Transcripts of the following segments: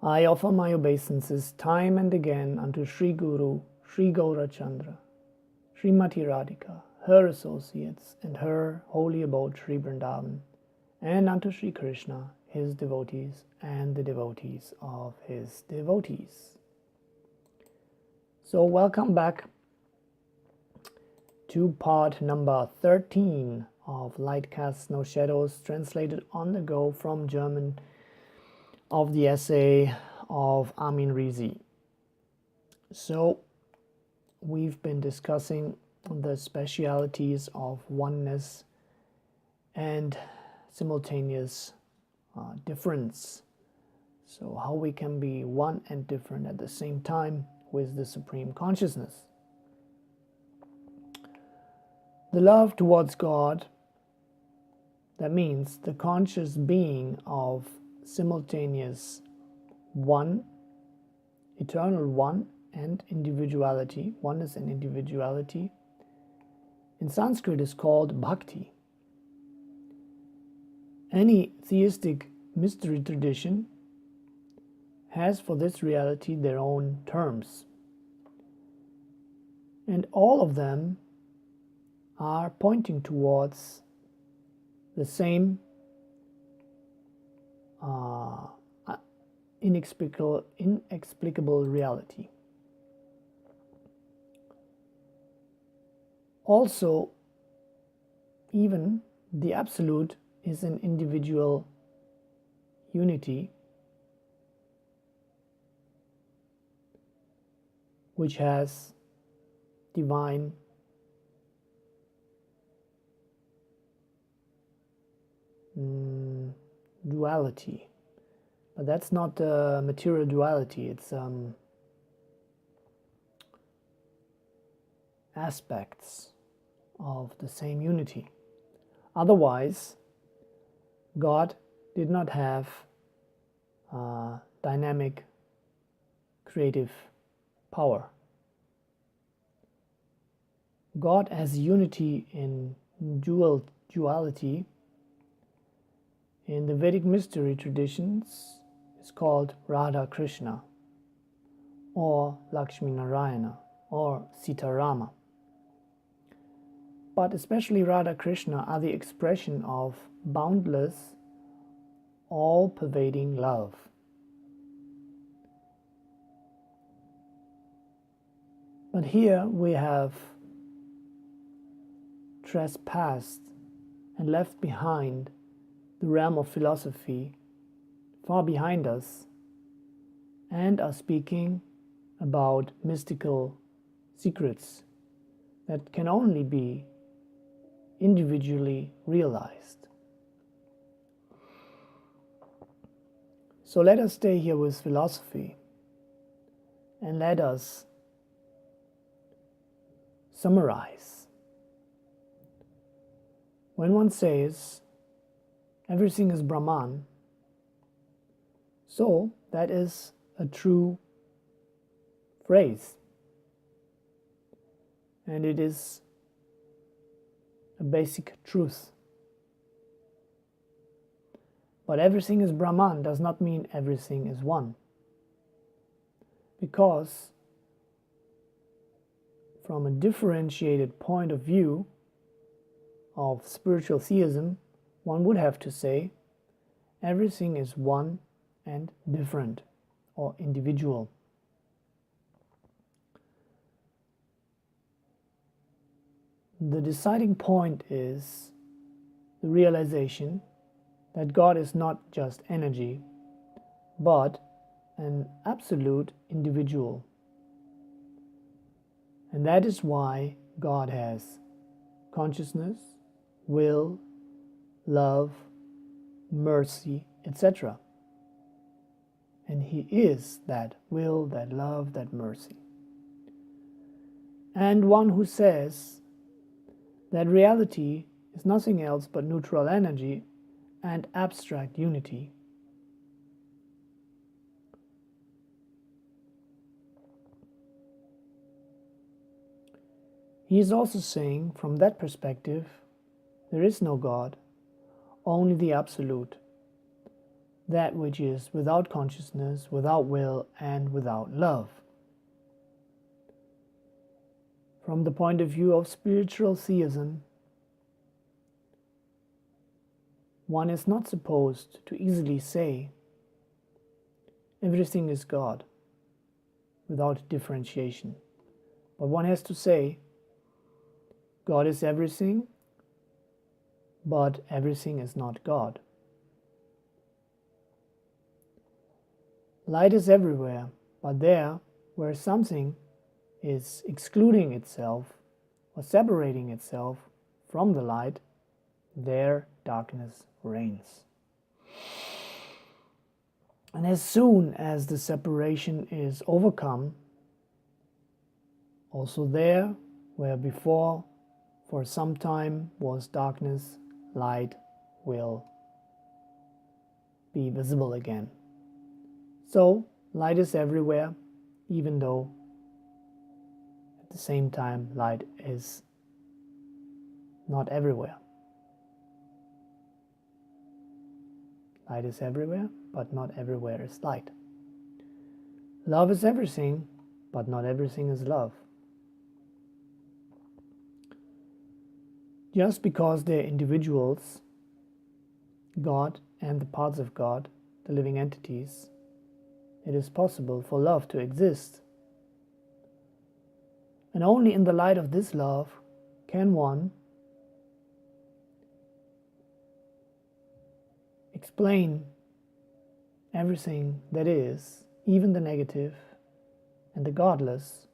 I offer my obeisances time and again unto Sri Guru, Sri Gaurachandra, Srimati Radhika, her associates, and her holy abode Sri Vrindavan, and unto Sri Krishna, his devotees, and the devotees of his devotees. So welcome back to part number 13 of Light Casts No Shadows, translated on the go from German, of the essay of Armin Risi. So we've been discussing the specialities of oneness and simultaneous difference. So how we can be one and different at the same time with the Supreme Consciousness. The love towards God, that means the conscious being of simultaneous one, eternal one, and individuality, oneness and individuality, in Sanskrit is called bhakti. Any theistic mystery tradition has for this reality their own terms, and all of them are pointing towards the same inexplicable reality. Also, even the Absolute is an individual unity which has divine duality. But that's not material duality, it's aspects of the same unity. Otherwise, God did not have dynamic creative power. God as unity in duality in the Vedic mystery traditions is called Radha Krishna, or Lakshmi Narayana, or Sita Rama. But especially Radha Krishna are the expression of boundless, all-pervading love. But here we have trespassed and left behind the realm of philosophy far behind us, and are speaking about mystical secrets that can only be individually realized. So let us stay here with philosophy, and let us summarize. When one says everything is Brahman, so that is a true phrase, and it is a basic truth. But everything is Brahman does not mean everything is one, because from a differentiated point of view of spiritual theism, one would have to say everything is one and different, or individual. The deciding point is the realization that God is not just energy, but an absolute individual. And that is why God has consciousness, will, love, mercy, etc. And He is that will, that love, that mercy. And one who says that reality is nothing else but neutral energy and abstract unity, he is also saying, from that perspective, there is no God, only the Absolute, that which is without consciousness, without will, and without love. From the point of view of spiritual theism, one is not supposed to easily say everything is God without differentiation. But one has to say God is everything, but everything is not God. Light is everywhere, but there where something is excluding itself or separating itself from the light, there darkness reigns. And as soon as the separation is overcome, also there where before for some time was darkness, light will be visible again. So light is everywhere, even though at the same time light is not everywhere. Light is everywhere, but not everywhere is light. Love is everything, but not everything is love. Just because they're individuals, God and the parts of God, the living entities, it is possible for love to exist. And only in the light of this love can one explain everything that is, even the negative and the godless,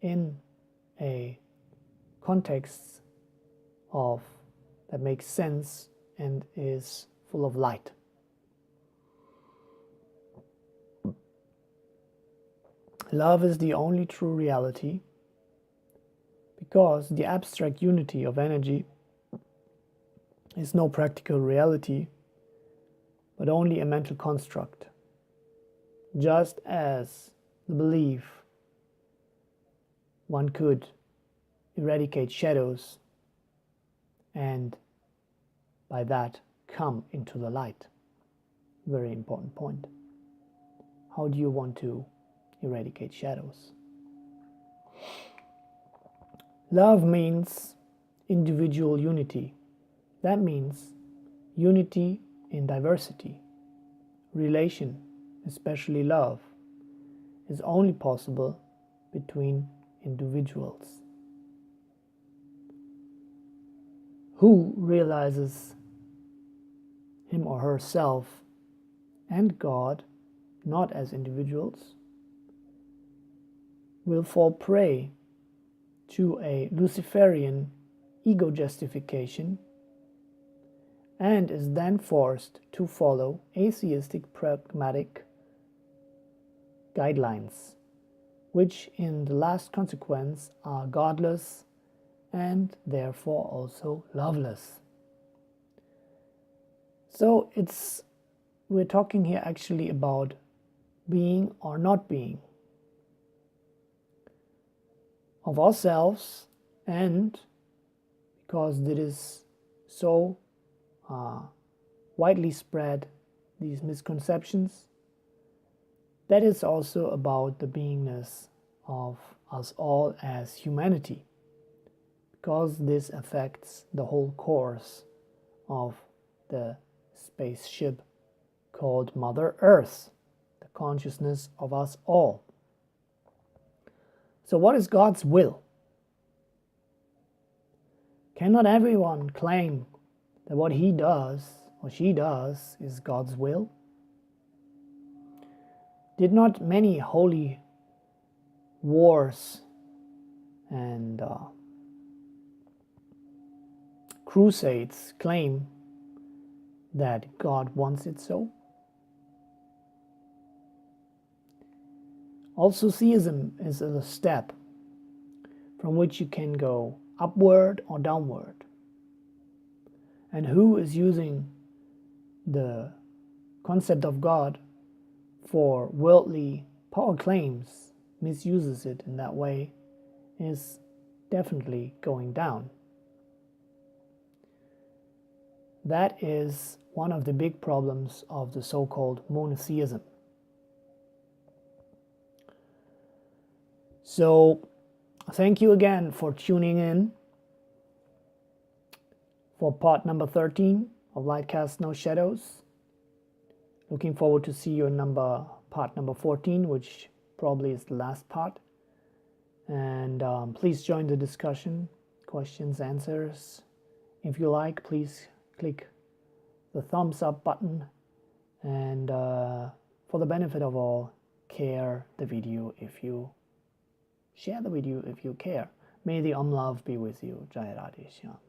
in a context of that makes sense and is full of light. Love is the only true reality, because the abstract unity of energy is no practical reality, but only a mental construct. Just as the belief one could eradicate shadows and by that come into the light. Very important point. How do you want to eradicate shadows? Love means individual unity. That means unity in diversity. Relation, especially love, is only possible between individuals. Who realizes him or herself and God not as individuals will fall prey to a Luciferian ego justification and is then forced to follow atheistic pragmatic guidelines, which in the last consequence are godless and therefore also loveless. So we're talking here actually about being or not being of ourselves, and because it is so widely spread, these misconceptions, that is also about the beingness of us all as humanity, because this affects the whole course of the spaceship called Mother Earth, the consciousness of us all. So what is God's will? Cannot everyone claim that what he does or she does is God's will? Did not many holy wars and crusades claim that God wants it so? Also, theism is a step from which you can go upward or downward. And who is using the concept of God for worldly power claims, misuses it in that way, is definitely going down. That is one of the big problems of the so-called monotheism. So thank you again for tuning in for part number 13 of Light Casts No Shadows. Looking forward to see you in part number 14, which probably is the last part. And please join the discussion, questions, answers. If you like, please click the thumbs up button, and for the benefit of all, share the video if you care. May the Om Love be with you. Jai Radhe Shyam.